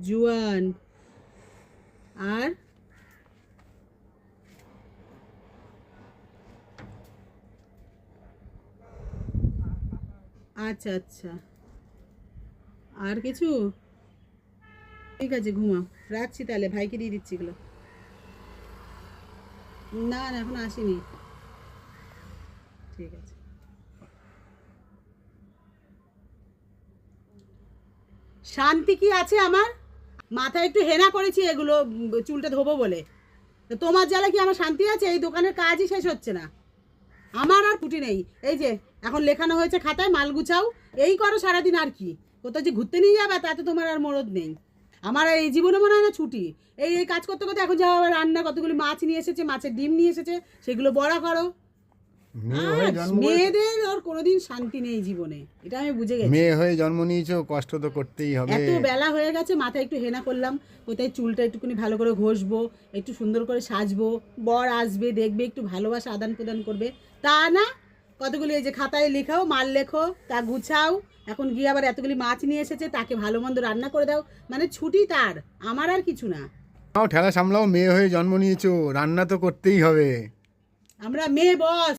জুয়ান আর আচ্ছা আচ্ছা, আর কিছু? ঠিক আছে, ঘুমাও, রাখছি তাহলে, ভাইকে দিয়ে দিচ্ছি এগুলো। না না, এখন আসিনি। ঠিক আছে। শান্তি কি আছে আমার? মাথায় একটু হেনা করেছি এগুলো চুলটা ধোবো বলে। তো তোমার জ্বালা কি আমার শান্তি আছে? এই দোকানের কাজই শেষ হচ্ছে না, আমার আর ছুটি নেই। এই যে এখন লেখানো হয়েছে খাতায়, মাল গুছাও, এই করো সারাদিন। আর কি কোথাও যে ঘুরতে নিয়ে যাবে তাতে তোমার আর মরদ নেই। আমার এই জীবনে মনে হয় না ছুটি। এই কাজ করতে করতে এখন যাওয়া, রান্না, কতগুলি মাছ নিয়ে এসেছে, মাছের ডিম নিয়ে এসেছে, সেগুলো বড়া করো। মেয়েদের ওর কোনোদিন শান্তি নেই জীবনে, এটা আমি বুঝে গেছি। মেয়ে হয়ে জন্ম নিয়েছো, কষ্ট তো করতেই হবে। এত বেলা হয়ে গেছে, মাথায় একটু হেনা করলাম, কোথায় চুলটা একটুখানি ভালো করে ঘষবো, একটু সুন্দর করে সাজবো, বর আসবে দেখবে, একটু ভালোবাসা আদান প্রদান করবে, তা না। কতগুলি এই যে খাতায় লেখাও, মাল লেখো, তা গুছাও, এখন গিয়ে আবার এতগুলি মাছ নিয়ে এসেছে, তাকে ভালো মন্দ রান্না করে দাও, মানে ছুটি তার, আমার আর কিছু না। ঠেলা সামলাও, মেয়ে হয়ে জন্ম নিয়েছো, রান্না তো করতেই হবে। আমরা মেয়ে বস।